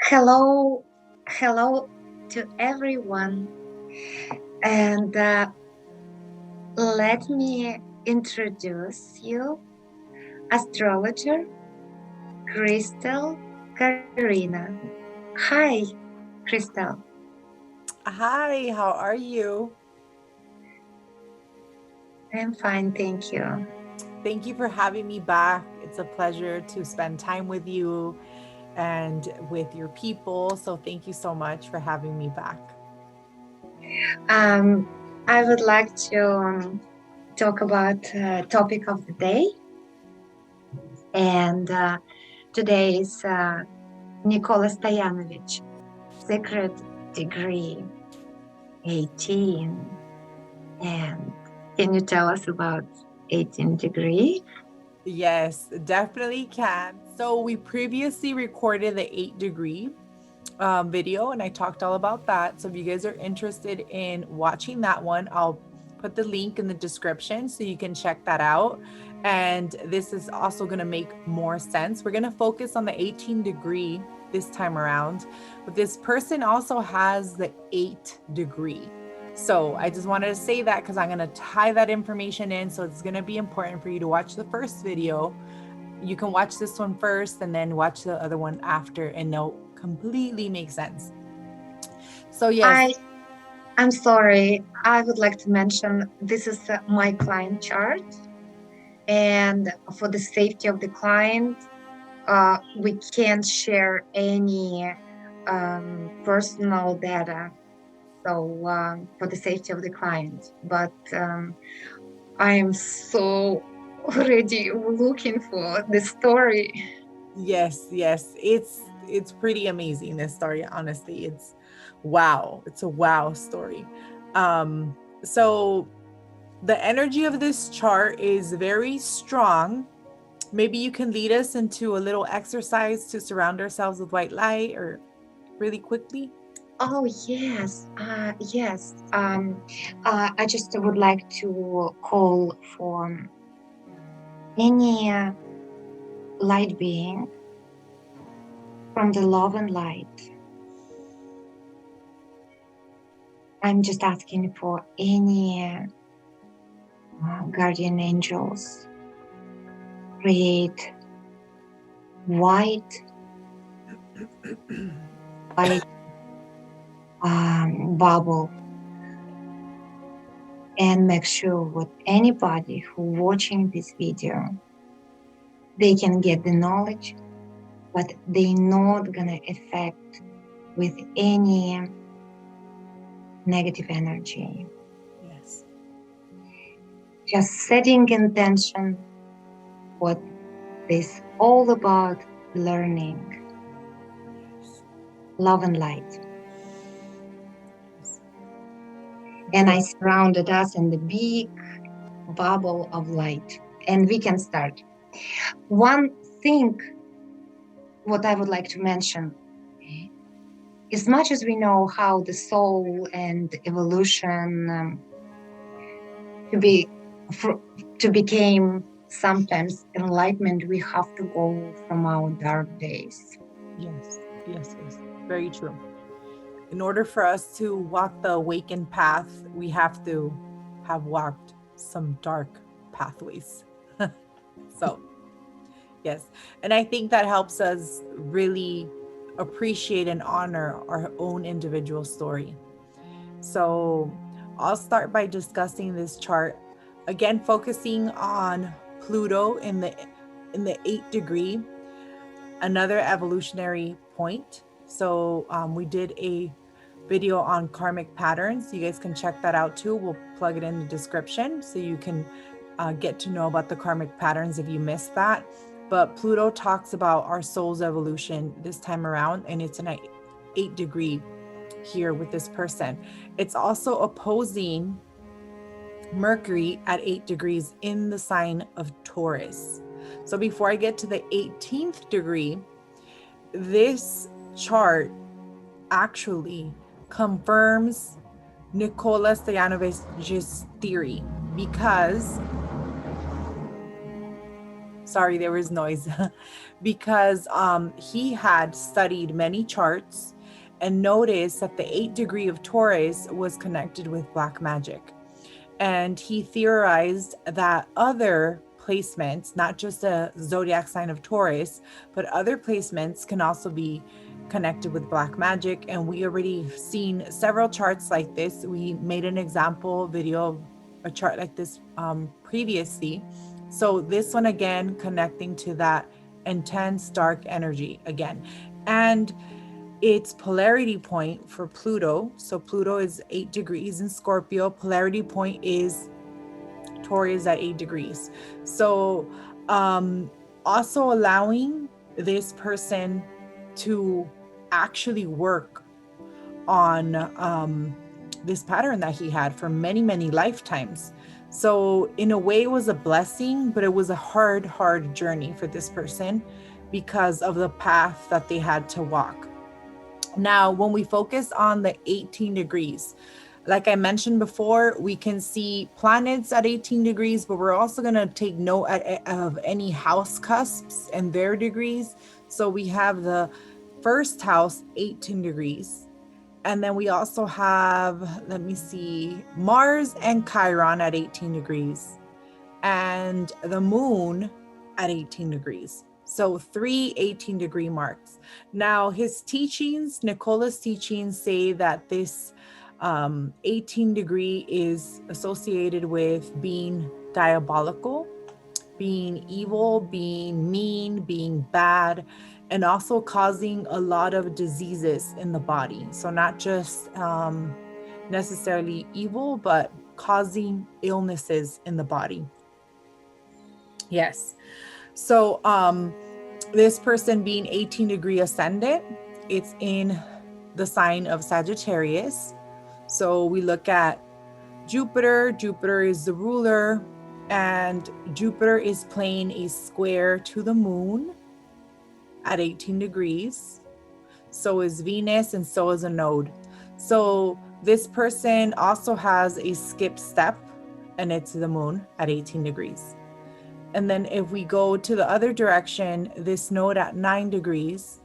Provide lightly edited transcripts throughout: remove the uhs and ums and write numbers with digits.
Hello, hello to everyone, and let me introduce you, astrologer Crystal Karina. Hi, Crystal. Hi, how are you? I'm fine, thank you. Thank you for having me back. It's a pleasure to spend time with you and with your people. So, thank you so much for having me back. Um, I would like to talk about topic of the day, and today is Nikola Stojanovic, Secret Degree 18. And can you tell us about 18 degree? Yes, definitely can. So, we previously recorded the 8 degree video and I talked all about that. So, if you guys are interested in watching that one, I'll put the link in the description so you can check that out. And this is also going to make more sense. We're going to focus on the 18 degree this time around, but this person also has the 8 degree. So I just wanted to say that because I'm going to tie that information in. So it's going to be important for you to watch the first video. You can watch this one first and then watch the other one after, and they'll completely make sense. So, yes. I'm sorry. I would like to mention this is my client chart, and for the safety of the client, we can't share any personal data. So for the safety of the client, but I am so already looking for the story. Yes, yes. It's pretty amazing, this story, honestly. It's wow. It's a wow story. So the energy of this chart is very strong. Maybe you can lead us into a little exercise to surround ourselves with white light or really quickly. Oh yes, yes. I just would like to call for any light being from the love and light. I'm just asking for any guardian angels. Create white, white bubble, and make sure with anybody who watching this video, they can get the knowledge, but they not gonna affect with any negative energy. Yes. Just setting intention what this all about, learning, love and light. And I surrounded us in the big bubble of light. And we can start. One thing what I would like to mention, as much as we know how the soul and evolution to be to become sometimes enlightenment, we have to go from our dark days. Yes, yes, yes. Very true. In order for us to walk the awakened path, we have to have walked some dark pathways. So, yes. And I think that helps us really appreciate and honor our own individual story. So, I'll start by discussing this chart. Again, focusing on Pluto in the 8th degree, another evolutionary point. So we did a video on karmic patterns. You guys can check that out too. We'll plug it in the description so you can get to know about the karmic patterns if you missed that. But Pluto talks about our soul's evolution this time around, and it's an 8 degree here with this person. It's also opposing Mercury at 8 degrees in the sign of Taurus. So before I get to the 18th degree, this chart actually confirms Nikola Stoyanovic's theory, because Sorry, there was noise. Because he had studied many charts and noticed that the 8th degree of Taurus was connected with black magic. And he theorized that other placements, not just a zodiac sign of Taurus, but other placements can also be connected with black magic. And we already seen several charts like this. We made an example video of a chart like this previously. So this one again, connecting to that intense dark energy again. And its polarity point for Pluto. So Pluto is 8 degrees in Scorpio. Polarity point is Taurus at 8 degrees. So also allowing this person to actually work on this pattern that he had for many, many lifetimes. So in a way it was a blessing, but it was a hard journey for this person because of the path that they had to walk. Now, when we focus on the 18 degrees, like I mentioned before, we can see planets at 18 degrees, but we're also going to take note of any house cusps and their degrees. So we have the first house, 18 degrees. And then we also have, let me see, Mars and Chiron at 18 degrees and the moon at 18 degrees. So 3 18-degree marks. Now his teachings, Nikola's teachings say that this 18 degree is associated with being diabolical, being evil, being mean, being bad, and also causing a lot of diseases in the body. So not just necessarily evil, but causing illnesses in the body. Yes. So this person being 18-degree ascendant, it's in the sign of Sagittarius. So we look at Jupiter. Jupiter is the ruler, and Jupiter is playing a square to the moon at 18 degrees. So is Venus, and so is a node. So this person also has a skip step, and it's the moon at 18 degrees. And then if we go to the other direction, this node at 9 degrees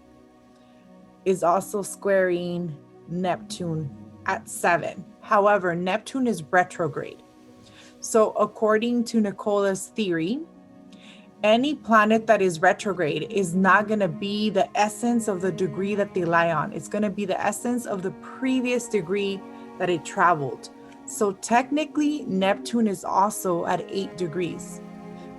is also squaring Neptune at 7. However, Neptune is retrograde. So according to Nikola's theory, any planet that is retrograde is not going to be the essence of the degree that they lie on. It's going to be the essence of the previous degree that it traveled. So technically, Neptune is also at 8 degrees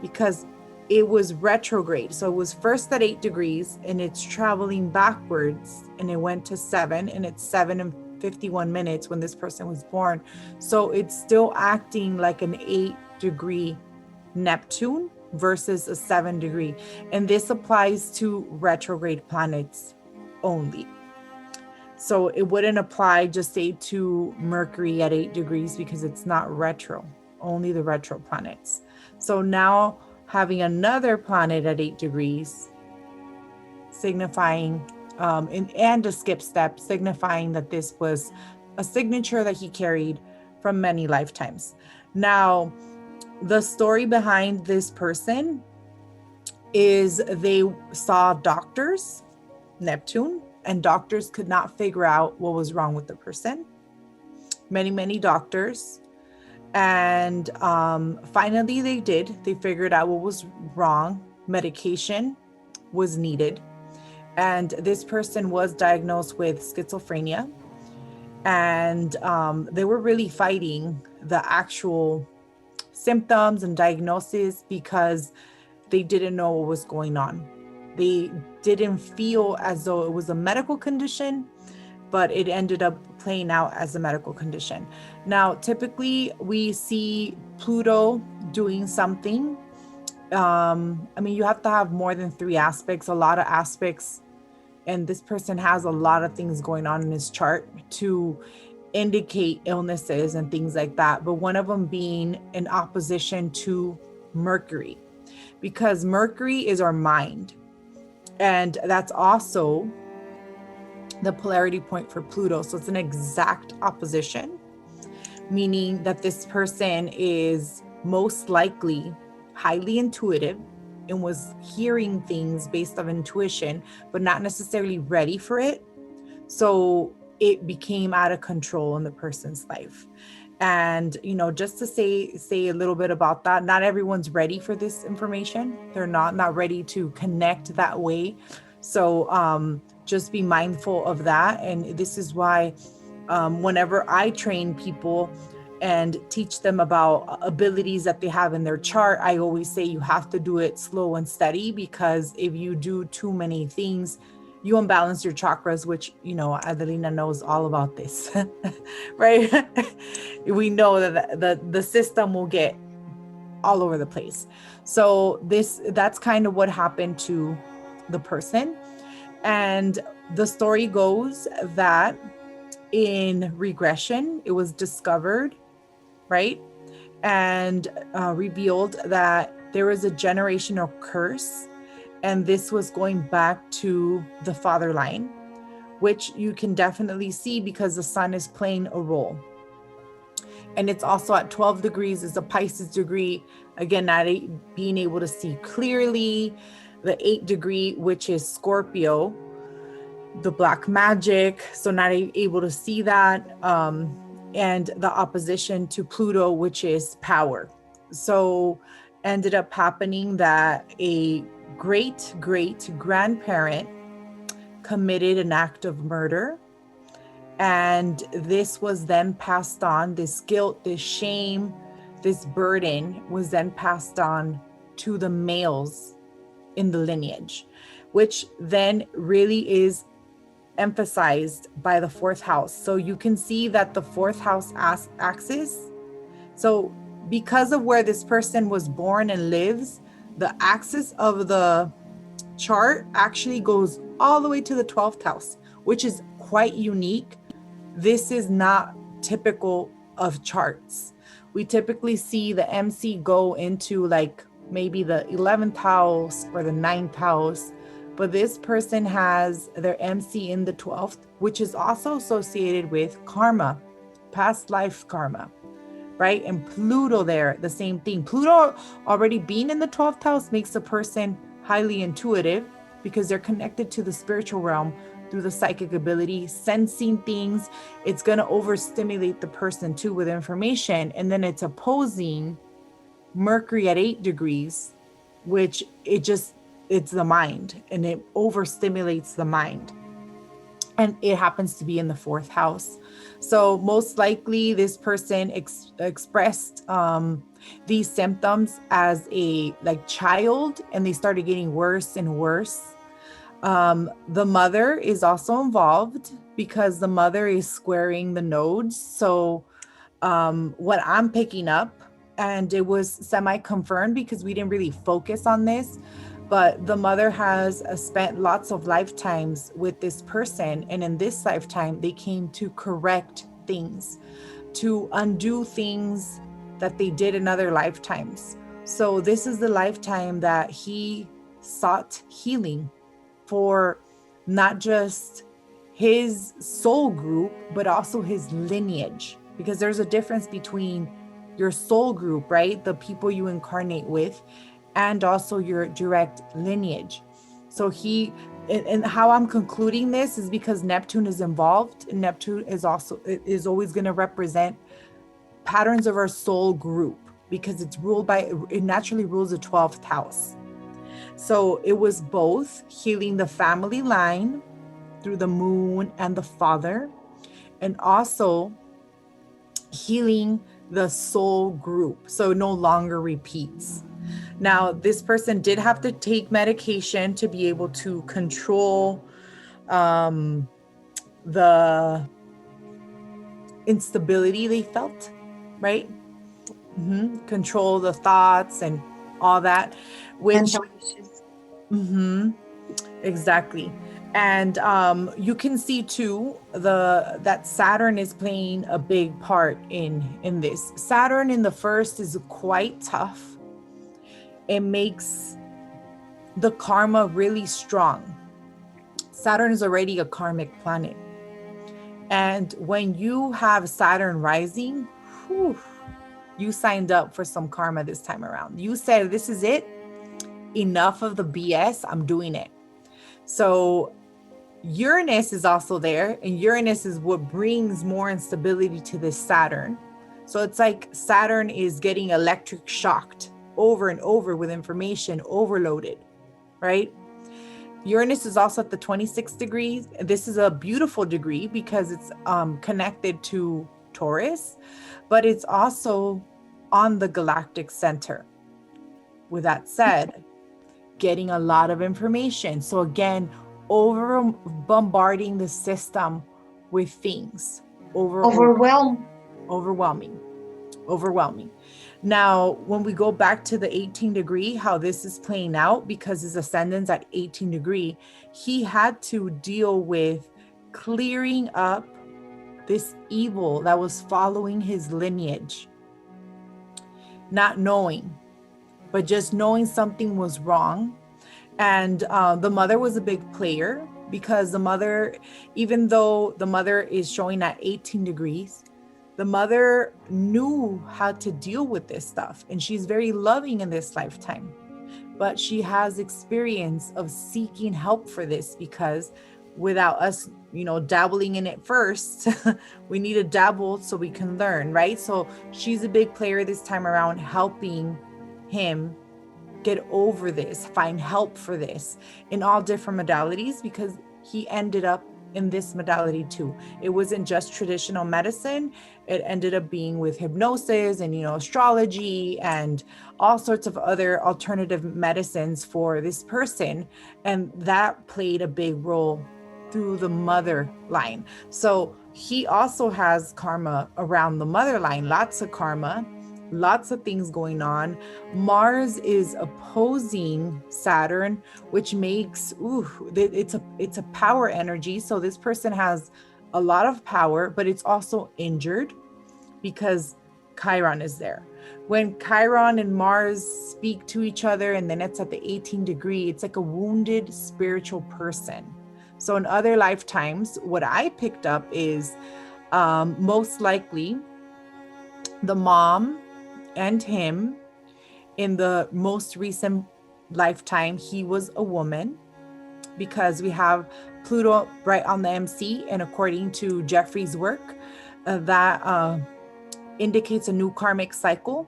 because it was retrograde. So it was first at 8 degrees and it's traveling backwards, and it went to 7, and it's 7 and 51 minutes when this person was born. So it's still acting like an 8-degree Neptune versus a 7 degree. And this applies to retrograde planets only. So it wouldn't apply just say to Mercury at 8 degrees because it's not retro, only the retro planets. So now having another planet at 8 degrees signifying and a skip step signifying that this was a signature that he carried from many lifetimes. Now, the story behind this person is they saw doctors, Neptune, and doctors could not figure out what was wrong with the person. Many doctors. And finally they did. They figured out what was wrong. Medication was needed. And this person was diagnosed with schizophrenia. And they were really fighting the actual symptoms and diagnosis because they didn't know what was going on. They didn't feel as though it was a medical condition, but it ended up playing out as a medical condition. Now, typically we see Pluto doing something. I mean, you have to have more than 3 aspects, a lot of aspects. And this person has a lot of things going on in his chart to indicate illnesses and things like that. But one of them being in opposition to Mercury, because Mercury is our mind. And that's also the polarity point for Pluto. So it's an exact opposition, meaning that this person is most likely highly intuitive, and was hearing things based on intuition, but not necessarily ready for it. So it became out of control in the person's life. And, you know, just to say a little bit about that, not everyone's ready for this information. They're not ready to connect that way. So just be mindful of that. And this is why whenever I train people and teach them about abilities that they have in their chart, I always say you have to do it slow and steady, because if you do too many things, you unbalance your chakras, which, you know, Adelina knows all about this, right? We know that the system will get all over the place. So that's kind of what happened to the person. And the story goes that in regression, it was discovered, right? And revealed that there was a generational curse. And this was going back to the father line, which you can definitely see because the sun is playing a role. And it's also at 12 degrees is a Pisces degree. Again, not being able to see clearly. The 8 degree, which is Scorpio, the black magic. So not able to see that. And the opposition to Pluto, which is power. So ended up happening that a great grandparent committed an act of murder. And this was then passed on, this guilt, this shame, this burden was then passed on to the males in the lineage, which then really is emphasized by the 4th house. So you can see that the 4th house axis, so because of where this person was born and lives, the axis of the chart actually goes all the way to the 12th house, which is quite unique. This is not typical of charts. We typically see the MC go into like maybe the 11th house or the 9th house, but this person has their MC in the 12th, which is also associated with karma, past life karma, right? And Pluto there, the same thing. Pluto already being in the 12th house makes a person highly intuitive because they're connected to the spiritual realm through the psychic ability, sensing things. It's going to overstimulate the person too with information. And then it's opposing Mercury at 8 degrees, which it's the mind, and it overstimulates the mind. And it happens to be in the 4th house. So most likely this person expressed these symptoms as a child, and they started getting worse and worse. The mother is also involved because the mother is squaring the nodes. So what I'm picking up, and it was semi-confirmed because we didn't really focus on this, but the mother has spent lots of lifetimes with this person. And in this lifetime, they came to correct things, to undo things that they did in other lifetimes. So this is the lifetime that he sought healing for, not just his soul group, but also his lineage, because there's a difference between your soul group, right? The people you incarnate with, and also your direct lineage. So and how I'm concluding this is because Neptune is involved, and Neptune is always going to represent patterns of our soul group, because it naturally rules the 12th house. So it was both healing the family line through the moon and the father, and also healing the soul group, so no longer repeats. Now, this person did have to take medication to be able to control the instability they felt, right? Control the thoughts and all that, which exactly. And you can see too that Saturn is playing a big part in this. Saturn in the first is quite tough. It makes the karma really strong. Saturn is already a karmic planet. And when you have Saturn rising, you signed up for some karma this time around. You said, this is it. enough of the BS, I'm doing it. So Uranus is also there, and Uranus is what brings more instability to this Saturn. So it's like Saturn is getting electric shocked over and over with information overloaded, right? Uranus is also at the 26 degrees. This is a beautiful degree because it's connected to Taurus, but it's also on the galactic center. With that said, getting a lot of information. So again, over bombarding the system with things. Overwhelming. Now, when we go back to the 18 degree, how this is playing out, because his ascendant's at 18 degree, he had to deal with clearing up this evil that was following his lineage. Not knowing, but just knowing something was wrong. And the mother was a big player, because the mother, even though the mother is showing at 18 degrees, the mother knew how to deal with this stuff. And she's very loving in this lifetime. But she has experience of seeking help for this, because without us, dabbling in it first, we need to dabble so we can learn, right? So she's a big player this time around, helping him get over this, find help for this in all different modalities, because he ended up in this modality too. It wasn't just traditional medicine. It ended up being with hypnosis and, astrology and all sorts of other alternative medicines for this person. And that played a big role through the mother line. So he also has karma around the mother line, lots of karma, lots of things going on. Mars is opposing Saturn, which makes, it's a power energy. So this person has a lot of power, but it's also injured because Chiron is there. When Chiron and Mars speak to each other, and then it's at the 18 degree, it's like a wounded spiritual person. So in other lifetimes, what I picked up is most likely the mom and him, in the most recent lifetime, he was a woman, because we have Pluto right on the MC, and according to Jeffrey's work, that indicates a new karmic cycle,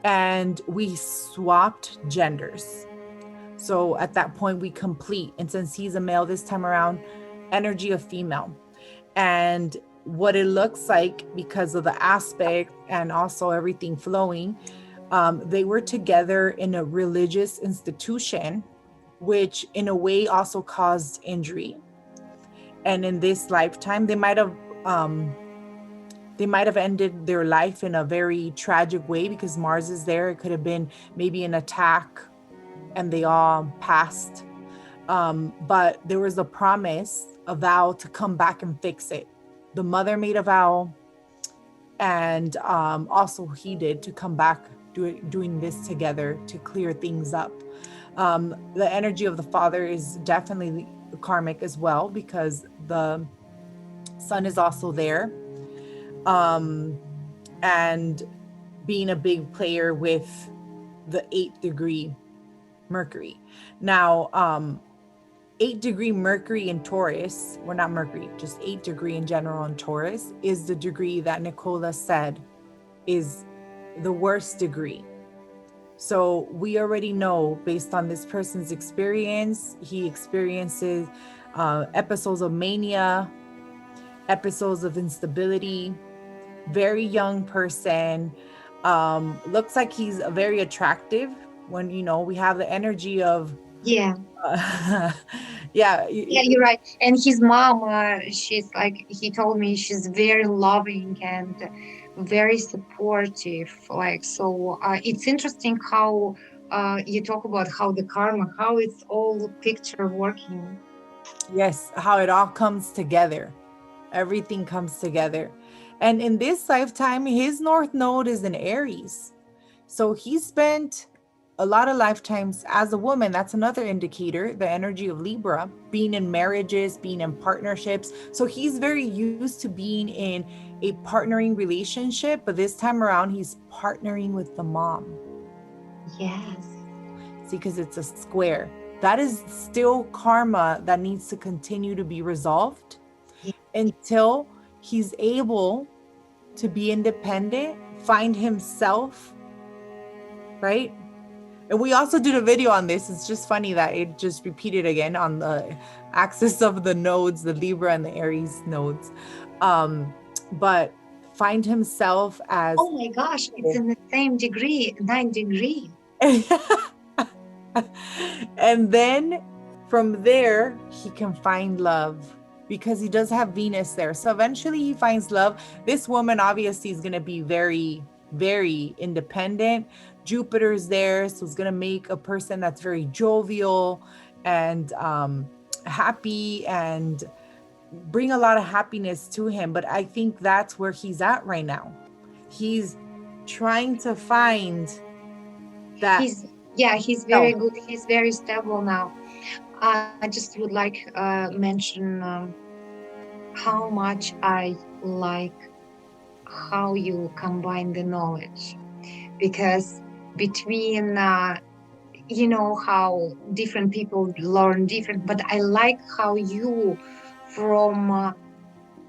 and we swapped genders. So at that point we complete, and since he's a male this time around, energy of female. And what it looks like, because of the aspect and also everything flowing, they were together in a religious institution, which in a way also caused injury. And in this lifetime, they might have ended their life in a very tragic way, because Mars is there. It could have been maybe an attack and they all passed. But there was a promise, a vow to come back and fix it. The mother made a vow, and also he did, to come back doing this together to clear things up. The energy of the father is definitely karmic as well, because the sun is also there, and being a big player with the 8th degree Mercury. Now 8th degree Mercury in Taurus, well, not Mercury, just 8th degree in general in Taurus, is the degree that Nikola said is the worst degree. So we already know, based on this person's experience, he experiences episodes of mania, episodes of instability, very young person, looks like he's very attractive when, we have the energy of, yeah, yeah, you're right. And his mom, she's like, he told me, she's very loving and very supportive. Like, so it's interesting how you talk about how the karma, how it's all picture working. Yes, how it all comes together. Everything comes together. And in this lifetime, his North Node is in Aries. So he spent a lot of lifetimes as a woman. That's another indicator, the energy of Libra, being in marriages, being in partnerships. So he's very used to being in a partnering relationship, but this time around, he's partnering with the mom. Yes. See, because it's a square. That is still karma that needs to continue to be resolved until he's able to be independent, find himself, right? And we also did a video on this. It's just funny that it just repeated again on the axis of the nodes, the Libra and the Aries nodes. But find himself as... Oh my gosh, it's in the same degree, 9 degree. And then from there, he can find love because he does have Venus there. So eventually he finds love. This woman obviously is going to be very, very independent. Jupiter's there, so it's going to make a person that's very jovial and happy and bring a lot of happiness to him. But I think that's where he's at right now. He's trying to find that. He's very good. He's very stable now. I just would like mention how much I like how you combine the knowledge, because between how different people learn different, but I like how you from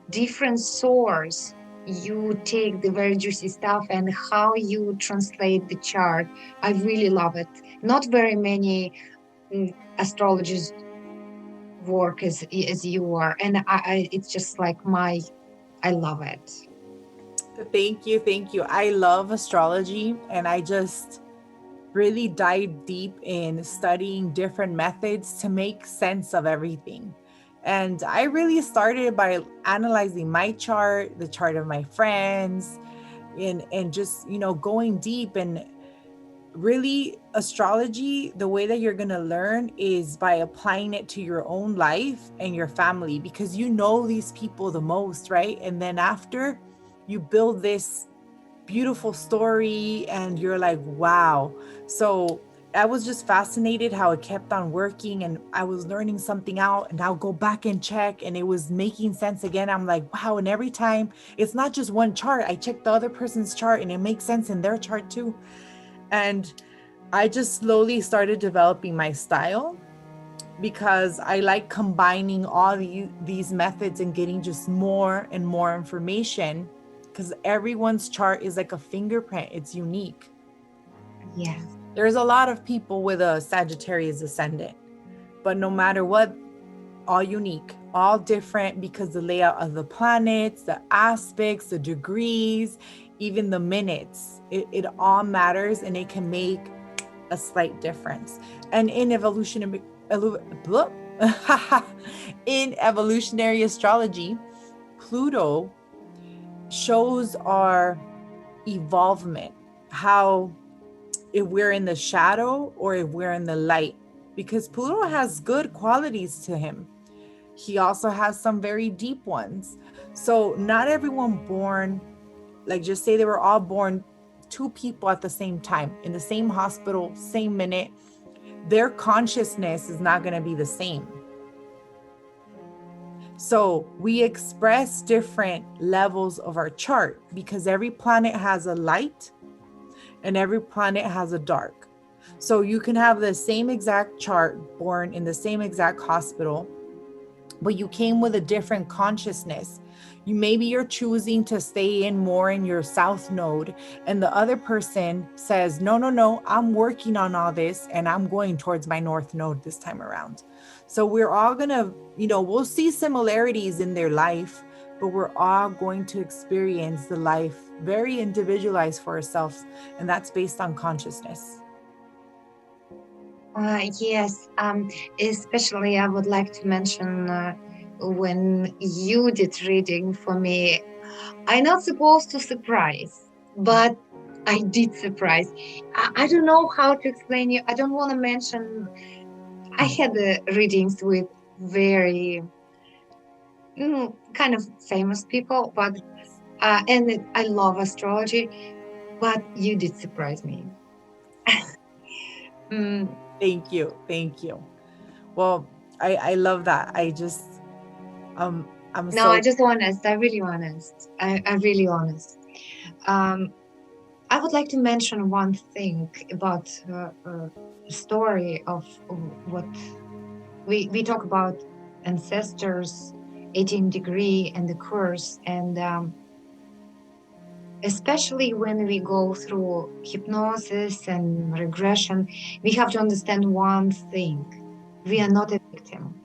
different source you take the very juicy stuff and how you translate the chart. I really love it. Not very many astrologers work as you are, and I it's just like I love it. Thank you. I love astrology, and I just really dive deep in studying different methods to make sense of everything. And I really started by analyzing my chart, the chart of my friends, and just, going deep. And really, astrology, the way that you're going to learn is by applying it to your own life and your family, because you know these people the most, right? And then after you build this beautiful story and you're like, wow. So I was just fascinated how it kept on working, and I was learning something out, and I'll go back and check, and it was making sense again. I'm like, wow. And every time, it's not just one chart. I check the other person's chart and it makes sense in their chart too. And I just slowly started developing my style, because I like combining all these methods and getting just more and more information, because everyone's chart is like a fingerprint. It's unique. Yes. There's a lot of people with a Sagittarius ascendant, but no matter what, all unique, all different, because the layout of the planets, the aspects, the degrees, even the minutes, it all matters, and it can make a slight difference. And in evolutionary astrology, Pluto shows our evolvement, how if we're in the shadow or if we're in the light, because Pluto has good qualities to him. He also has some very deep ones. So not everyone born, like just say they were all born 2 people at the same time in the same hospital, same minute, their consciousness is not going to be the same. So we express different levels of our chart, because every planet has a light and every planet has a dark. So you can have the same exact chart, born in the same exact hospital, but you came with a different consciousness. Maybe you're choosing to stay in more in your south node, and the other person says, no, I'm working on all this and I'm going towards my north node this time around. So we're all gonna, we'll see similarities in their life, but we're all going to experience the life very individualized for ourselves, and that's based on consciousness. Yes, especially I would like to mention when you did reading for me, I'm not supposed to surprise, but I did surprise. I don't know how to explain you. I don't want to mention. I had readings with very kind of famous people, but and I love astrology, but you did surprise me. Thank you. Well, I love that. I just I just honest. I really honest. I really honest. I would like to mention one thing about story of what we talk about ancestors, 18 degree and the curse, and especially when we go through hypnosis and regression, we have to understand one thing: we are not a victim.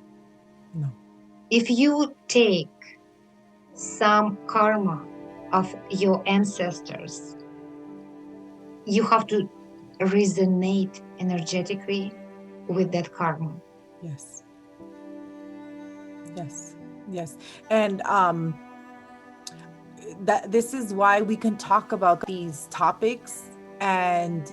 No. If you take some karma of your ancestors, you have to resonate energetically with that karma. Yes. Yes. Yes. And that this is why we can talk about these topics and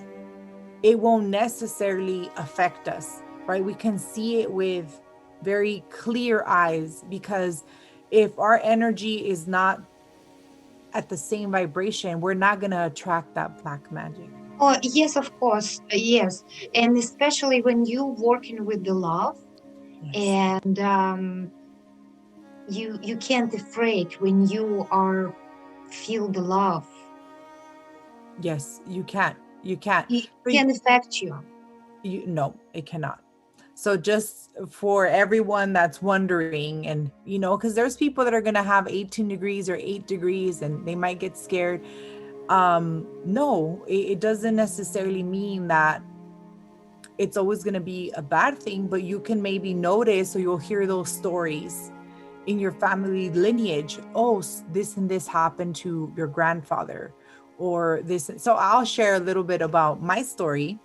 it won't necessarily affect us, right? We can see it with very clear eyes, because if our energy is not at the same vibration, we're not going to attract that black magic. Oh, yes, of course. Yes. And especially when you working with the love, Yes. and you can't afraid when you are feel the love. Yes, you can't. You can't. It But can affect you. no, it cannot. So just for everyone that's wondering, and because there's people that are going to have 18 degrees or 8 degrees and they might get scared. No, it doesn't necessarily mean that it's always going to be a bad thing, but you can maybe notice, or you'll hear those stories in your family lineage. Oh, this and this happened to your grandfather, or this. So I'll share a little bit about my story.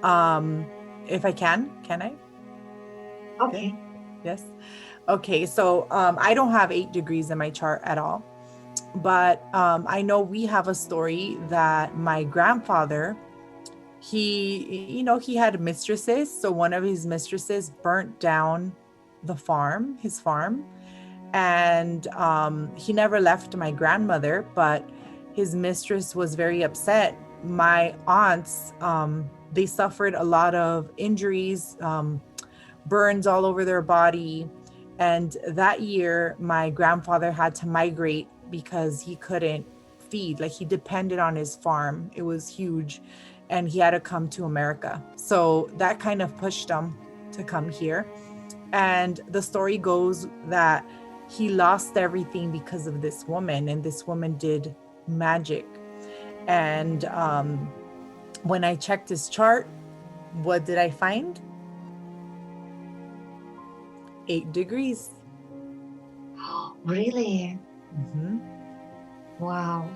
If I can I? Good. Okay. Yes. Okay. So I don't have 8 degrees in my chart at all, but I know we have a story that my grandfather, he had mistresses. So one of his mistresses burnt down his farm, and he never left my grandmother, but his mistress was very upset. My aunts, they suffered a lot of injuries, burns all over their body. And that year, my grandfather had to migrate because he couldn't feed. Like, he depended on his farm. It was huge. And he had to come to America. So that kind of pushed him to come here. And the story goes that he lost everything because of this woman, and this woman did magic. And when I checked his chart, what did I find? 8 degrees. Really? Mm-hmm. Wow.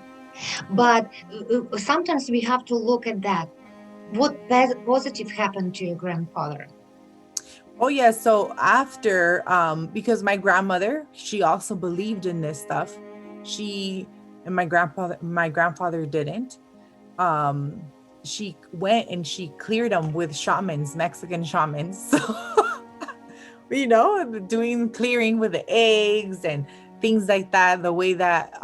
But sometimes we have to look at that. What positive happened to your grandfather? Oh yeah, so after because my grandmother, she also believed in this stuff. She and my grandfather didn't. Um she went and she cleared them with shamans, Mexican shamans. So doing clearing with the eggs and things like that, the way that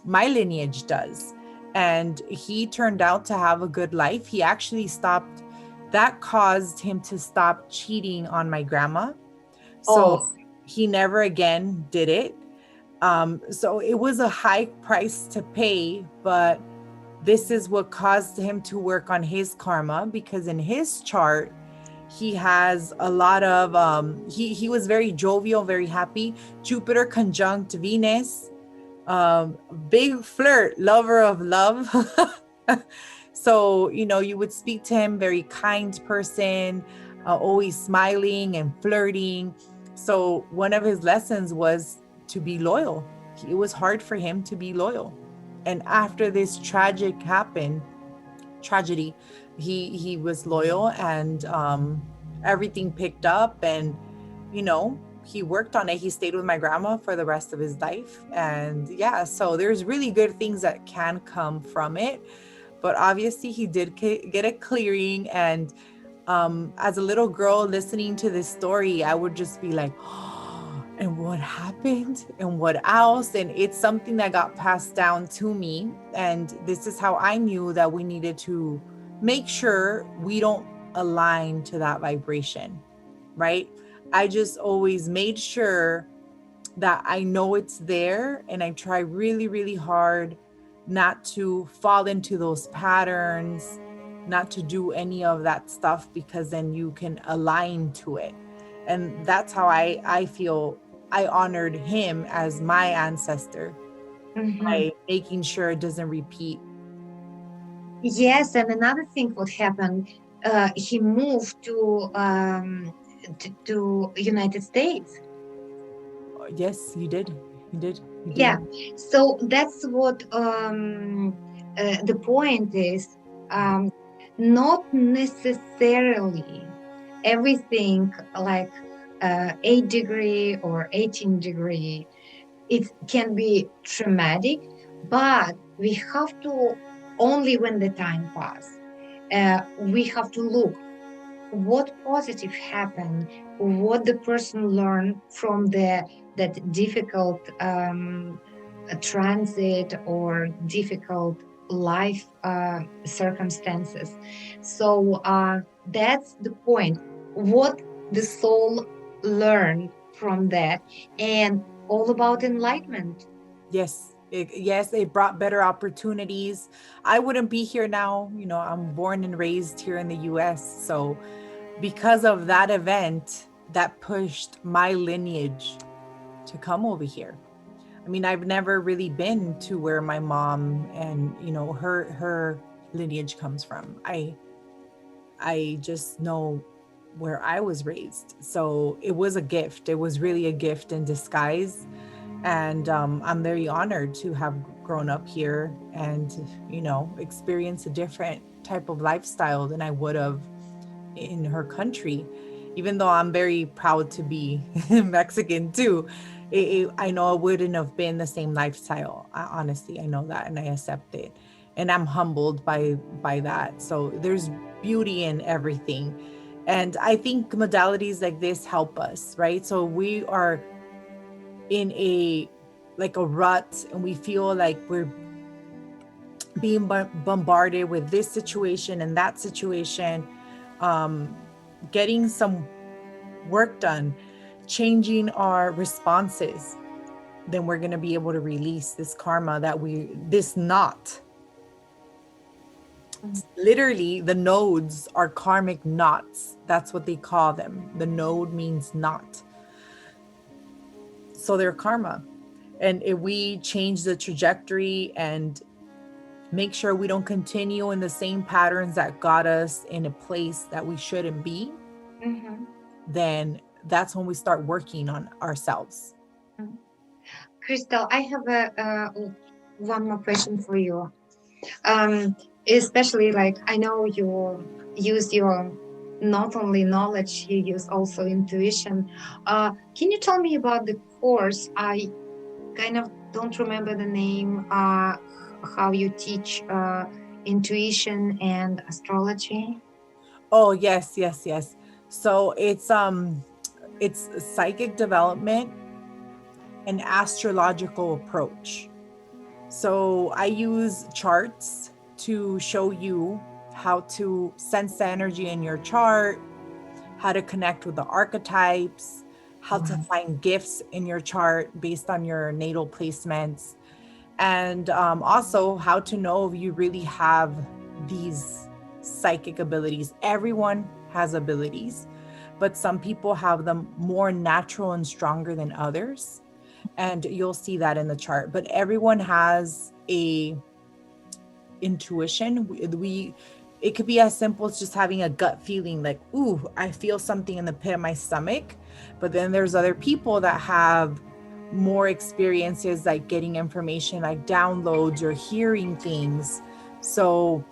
my lineage does. And he turned out to have a good life. He actually stopped, that caused him to stop cheating on my grandma. So Oh, he never again did it. So it was a high price to pay, but this is what caused him to work on his karma, because in his chart, he has a lot of he was very jovial, very happy. Jupiter conjunct Venus, big flirt, lover of love. So you would speak to him, very kind person, always smiling and flirting. So one of his lessons was to be loyal. It was hard for him to be loyal. And after this tragedy, he was loyal, and everything picked up, and he worked on it. He stayed with my grandma for the rest of his life. And yeah, so there's really good things that can come from it. But obviously he did get a clearing. And as a little girl listening to this story, I would just be like, oh, and what happened and what else? And it's something that got passed down to me. And this is how I knew that we needed to make sure we don't align to that vibration, right? I just always made sure that I know it's there, and I try really, really hard not to fall into those patterns, not to do any of that stuff, because then you can align to it. And that's how I feel I honored him as my ancestor, by making sure it doesn't repeat. Yes, and another thing what happened, he moved to United States. Yes, you did. You did. You did. Yeah, so that's what the point is. Not necessarily everything like 8 degree or 18 degree, it can be traumatic, but we have to, only when the time pass, we have to look what positive happened, what the person learned from that difficult transit or difficult life circumstances. So that's the point, what the soul learned from that, and all about enlightenment. Yes. It brought better opportunities. I wouldn't be here now. I'm born and raised here in the US. So because of that event, that pushed my lineage to come over here. I mean, I've never really been to where my mom and, her lineage comes from. I just know where I was raised. So it was a gift. It was really a gift in disguise. And I'm very honored to have grown up here and, experience a different type of lifestyle than I would have in her country. Even though I'm very proud to be Mexican too, I know it wouldn't have been the same lifestyle. Honestly, I know that, and I accept it, and I'm humbled by that. So there's beauty in everything, and I think modalities like this help us, right? So we are in a rut, and we feel like we're being bombarded with this situation and that situation. Getting some work done, changing our responses, then we're going to be able to release this karma this knot. Literally, the nodes are karmic knots. That's what they call them. The node means knot. So they're karma. And if we change the trajectory and make sure we don't continue in the same patterns that got us in a place that we shouldn't be, then that's when we start working on ourselves. Crystal, I have one more question for you. Especially, like, I know you use your not only knowledge, you use also intuition. Can you tell me about the course? I kind of don't remember the name. How you teach intuition and astrology? Oh, yes. So it's psychic development and astrological approach. So I use charts to show you how to sense the energy in your chart, how to connect with the archetypes, how to find gifts in your chart based on your natal placements, and also how to know if you really have these psychic abilities. Everyone has abilities, but some people have them more natural and stronger than others. And you'll see that in the chart. But everyone has a intuition. It could be as simple as just having a gut feeling, like, ooh, I feel something in the pit of my stomach. But then there's other people that have more experiences, like getting information, like downloads or hearing things. So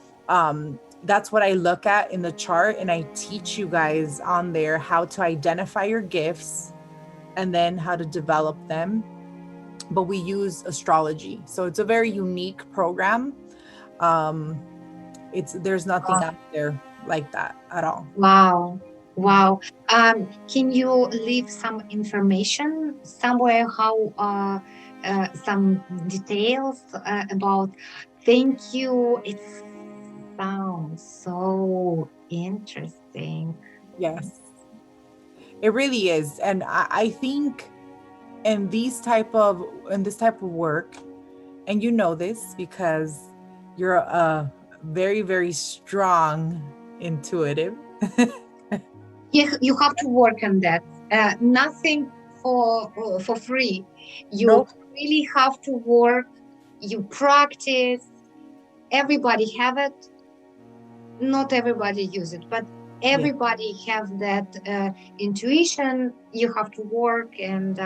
that's what I look at in the chart, and I teach you guys on there how to identify your gifts and then how to develop them. But we use astrology, so it's a very unique program. There's nothing out there like that at all. Wow. Can you leave some information somewhere? How some details about? Thank you. It sounds so interesting. Yes, it really is. And I think in this type of work, and you know this because you're a very, very strong intuitive. You have to work on that. Nothing for free. You Nope. really have to work. You practice. Everybody have it. Not everybody use it, but Yeah. everybody have that intuition. You have to work, and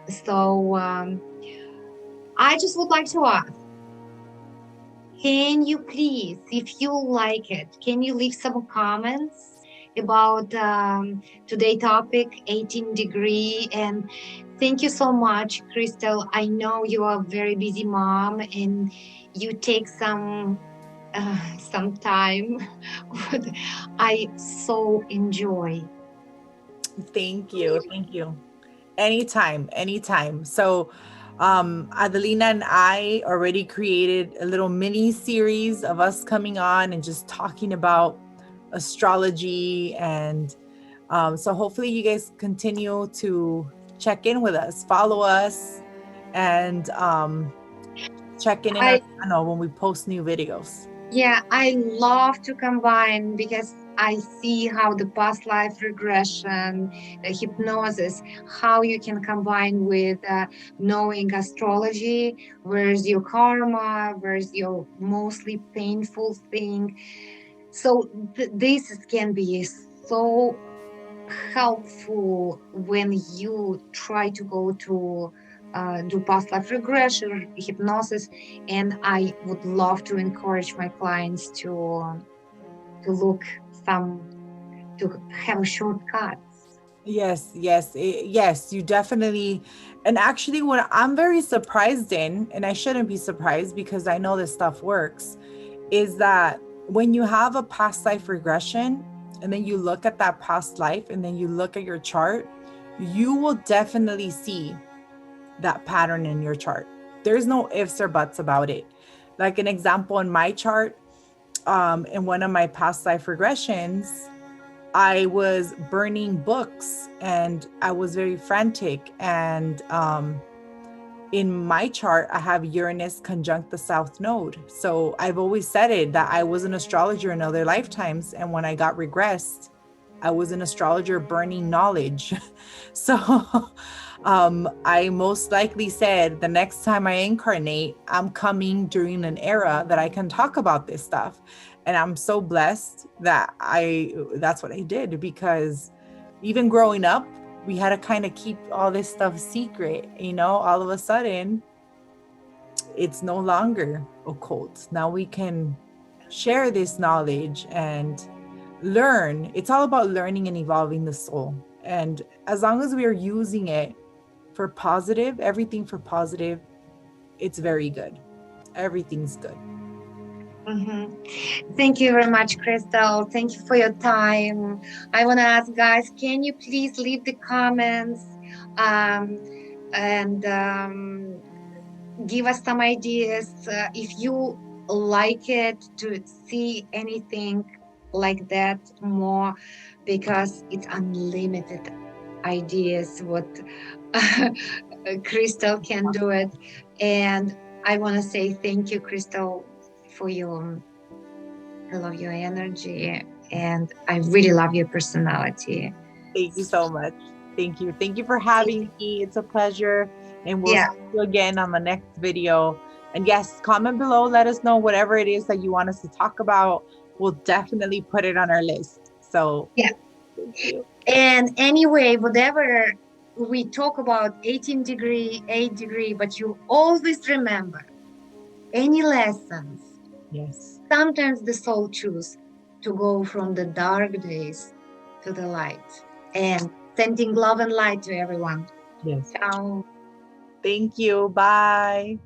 so I just would like to ask, can you please, if you like it, can you leave some comments about today topic, 18 degree? And thank you so much, Crystal. I know you are a very busy mom and you take some time, but I so enjoy. Thank you. Thank you. Anytime, anytime. So, Adelina and I already created a little mini series of us coming on and just talking about astrology. And so hopefully you guys continue to check in with us, follow us, and check in our I channel when we post new videos. Yeah, I love to combine because I see how the past life regression, hypnosis, how you can combine with knowing astrology, where's your karma, where's your mostly painful thing. So this can be so helpful when you try to go to do past life regression, hypnosis, and I would love to encourage my clients to look some to have shortcuts. Yes, yes, yes, you definitely. And actually, what I'm very surprised in, and I shouldn't be surprised because I know this stuff works, is that when you have a past life regression and then you look at that past life and then you look at your chart, you will definitely see that pattern in your chart. There's no ifs or buts about it. Like an example in my chart, in one of my past life regressions, I was burning books and I was very frantic. And in my chart, I have Uranus conjunct the South Node. So I've always said it that I was an astrologer in other lifetimes. And when I got regressed, I was an astrologer burning knowledge. So I most likely said the next time I incarnate, I'm coming during an era that I can talk about this stuff. And I'm so blessed that that's what I did, because even growing up, we had to kind of keep all this stuff secret, all of a sudden it's no longer occult. Now we can share this knowledge and learn. It's all about learning and evolving the soul. And as long as we are using it for positive, everything for positive, it's very good. Everything's good. Mm-hmm. Thank you very much, Crystal. Thank you for your time. I want to ask, guys, can you please leave the comments and give us some ideas if you like it to see anything like that more, because it's unlimited ideas what Crystal can do it. And I want to say thank you, Crystal, for your I love your energy and I really love your personality. Thank you so much. Thank you. Thank you for having me. It's a pleasure. And we'll see you again on the next video. And yes, comment below. Let us know whatever it is that you want us to talk about. We'll definitely put it on our list. So yeah. Thank you. And anyway, whatever we talk about 18 degree, 8 degree, but you always remember any lessons. Yes. Sometimes the soul chooses to go from the dark days to the light. And sending love and light to everyone. Yes. Ciao. Thank you. Bye.